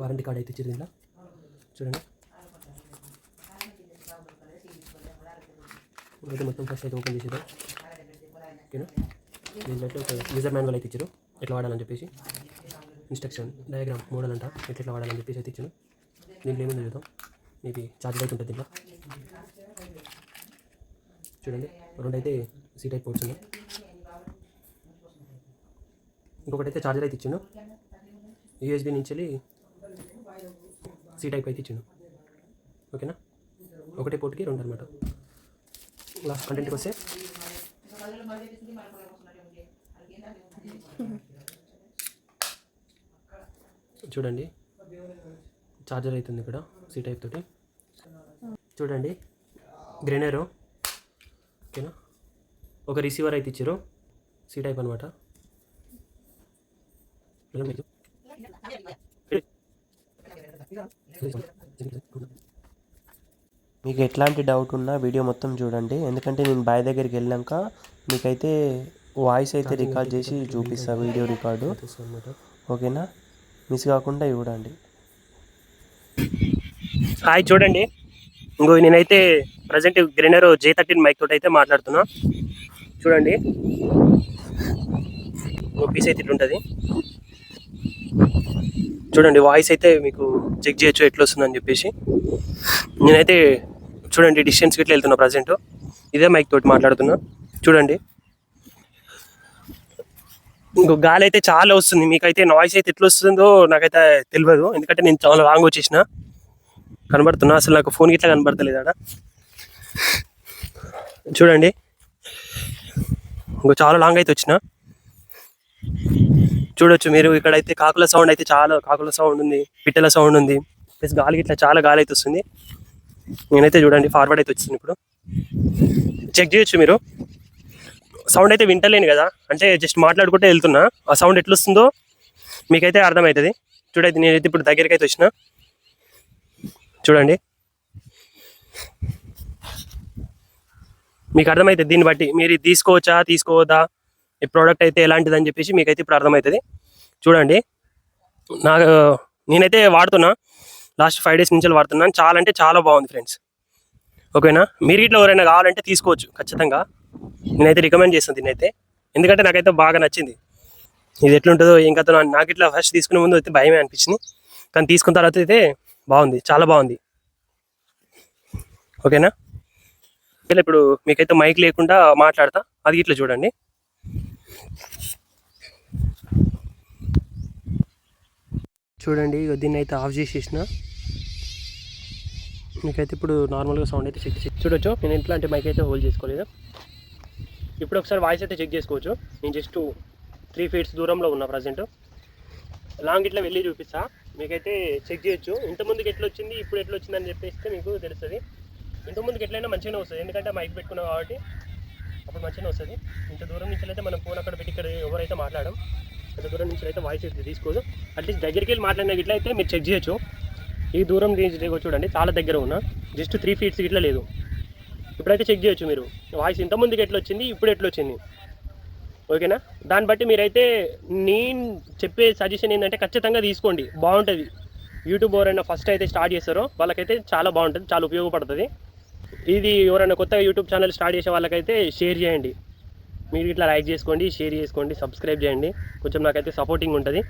Warranty card అయితే ఇచ్చారు దీంట్లో చూడండి. అయితే మొత్తం ఫస్ట్ అయితే ఓపెన్ చేసేది ఓకేనా. దీంట్లో అయితే ఒక యూజర్ మాన్యువల్ అయితే ఇచ్చారు ఎట్లా వాడాలని చెప్పేసి, ఇన్స్ట్రక్షన్ డయాగ్రామ్ మోడల్ అంట ఎట్లా వాడాలని చెప్పేసి అయితే ఇచ్చాను. దీంట్లో ఏముందో చూద్దాం. మీకు ఛార్జర్ అయితే ఉంటుంది దీంట్లో చూడండి. రెండు అయితే సీ టైప్ పోర్ట్స్ ఉన్నాయి, ఇంకొకటి అయితే ఛార్జర్ అయితే ఇచ్చాను. యూఎస్బీ నుంచి వెళ్ళి సీ టైప్ అయితే ఇచ్చాను ఓకేనా. ఒకటే పోర్ట్కి రెండు అనమాట. లాస్ట్ కంటెంట్కి వస్తే చూడండి ఛార్జర్ అవుతుంది ఇక్కడ సీ టైప్ తోటి. చూడండి గ్రెనరో ఓకేనా. ఒక రిసీవర్ అయితే ఇచ్చారు సీ టైప్ అనమాట. మీకు ఎట్లాంటి డౌట్ ఉన్నా వీడియో మొత్తం చూడండి, ఎందుకంటే నేను బాయ్ దగ్గరికి వెళ్ళాక మీకైతే వాయిస్ అయితే రికార్డ్ చేసి చూపిస్తా, వీడియో రికార్డు ఓకేనా. మిస్ కాకుండా చూడండి. హాయ్ చూడండి, ఇంకో నేనైతే ప్రజెంట్ గ్రెనరో J13 మైక్ తోటి అయితే మాట్లాడుతున్నా. చూడండి పీస్ అయితే ఇట్లుంటుంది. చూడండి వాయిస్ అయితే మీకు చెక్ చేయొచ్చు ఎట్లా వస్తుందని చెప్పేసి. నేనైతే చూడండి డిస్టెన్స్కి ఇట్లా వెళ్తున్నా ప్రజెంట్, ఇదే మైక్ తోటి మాట్లాడుతున్నా. చూడండి ఇంకో గాలి అయితే చాలా వస్తుంది. మీకైతే నాయిస్ అయితే ఎట్లా వస్తుందో నాకైతే తెలియదు, ఎందుకంటే నేను చాలా లాంగ్ వచ్చేసిన. కనబడుతున్నా అసలు నాకు ఫోన్ ఇట్లా కనబడతలేదు ఆడ. చూడండి ఇంకో చాలా లాంగ్ అయితే వచ్చిన. చూడొచ్చు మీరు ఇక్కడైతే కాకుల సౌండ్ అయితే చాలా, కాకుల సౌండ్ ఉంది, పిట్టల సౌండ్ ఉంది, ప్లస్ గాలి ఇట్లా చాలా గాలి అయితే వస్తుంది. నేనైతే చూడండి ఫార్వర్డ్ అయితే వచ్చింది. ఇప్పుడు చెక్ చేయొచ్చు మీరు. సౌండ్ అయితే వింటలేను కదా, అంటే జస్ట్ మాట్లాడుకుంటే వెళ్తున్నా. ఆ సౌండ్ ఎట్లా వస్తుందో మీకైతే అర్థమవుతుంది. చూడైతే నేనైతే ఇప్పుడు దగ్గరికి అయితే వచ్చిన. చూడండి మీకు అర్థమవుతుంది. దీన్ని బట్టి మీరు తీసుకోవచ్చా తీసుకోవద్దా, ఈ ప్రోడక్ట్ అయితే ఎలాంటిది అని చెప్పేసి మీకైతే ఇప్పుడు అర్థమవుతుంది. చూడండి నేనైతే వాడుతున్నా, లాస్ట్ 5 days నుంచి వాడుతున్నాను. చాలా అంటే చాలా బాగుంది ఫ్రెండ్స్ ఓకేనా. మీరు ఇట్లా ఎవరైనా కావాలంటే తీసుకోవచ్చు ఖచ్చితంగా. నేనైతే రికమెండ్ చేస్తాను దీన్నైతే, ఎందుకంటే నాకైతే బాగా నచ్చింది. ఇది ఎట్లుంటుందో ఇంకా నాకు ఇట్లా ఫస్ట్ తీసుకునే ముందు అయితే భయమే అనిపించింది, కానీ తీసుకున్న తర్వాత అయితే బాగుంది, చాలా బాగుంది ఓకేనా. ఇప్పుడు మీకైతే మైక్ లేకుండా మాట్లాడతా, అది ఇట్లా చూడండి. చూడండి దీన్ని అయితే ఆఫ్ చేసేసిన. మీకైతే ఇప్పుడు నార్మల్గా సౌండ్ అయితే చెక్ చూడొచ్చు. నేను ఎట్లాంటి మైక్ అయితే హోల్డ్ చేసుకోలేదు. ఇప్పుడు ఒకసారి వాయిస్ అయితే చెక్ చేసుకోవచ్చు. నేను జస్ట్ 3 feet దూరంలో ఉన్నా ప్రజెంట్. లాంగ్ ఇట్లా వెళ్ళి చూపిస్తా, మీకైతే చెక్ చేయొచ్చు. ఇంతకుముందుకు ఎట్లా వచ్చింది ఇప్పుడు ఎట్లా వచ్చింది అని చెప్పేస్తే మీకు తెలుస్తుంది. ఇంతకుముందుకు ఎట్లయినా మంచిగానే వస్తుంది, ఎందుకంటే మైక్ పెట్టుకున్నాం కాబట్టి అప్పుడు మంచిగానే వస్తుంది. ఇంత దూరం నుంచి అయితే మనం ఫోన్ అక్కడ పెట్టి ఇక్కడ ఎవరైతే మాట్లాడడం, అంత దూరం నుంచి అయితే వాయిస్ అయితే తీసుకోదు. అట్లీస్ట్ దగ్గరికి వెళ్ళి మాట్లాడిన ఇట్లా అయితే మీరు చెక్ చేయొచ్చు. ఈ దూరం చూడండి చాలా దగ్గర ఉన్నా, జస్ట్ 3 feet ఇట్లా లేదు. ఇప్పుడైతే చెక్ చేయొచ్చు మీరు వాయిస్ ఇంతకుముందుకు ఎట్లా వచ్చింది ఇప్పుడు ఎట్లా వచ్చింది ఓకేనా. దాన్ని బట్టి మీరైతే నేను చెప్పే సజెషన్ ఏంటంటే ఖచ్చితంగా తీసుకోండి, బాగుంటుంది. యూట్యూబ్ ఎవరైనా ఫస్ట్ అయితే స్టార్ట్ చేస్తారో వాళ్ళకైతే చాలా బాగుంటుంది, చాలా ఉపయోగపడుతుంది. ఇది ఎవరైనా కొత్తగా యూట్యూబ్ ఛానల్ స్టార్ట్ చేసే వాళ్ళకైతే షేర్ చేయండి. మీరు ఇట్లా లైక్ చేసుకోండి, షేర్ చేసుకోండి, సబ్స్క్రైబ్ చేయండి, కొంచెం నాకైతే సపోర్టింగ్ ఉంటుంది.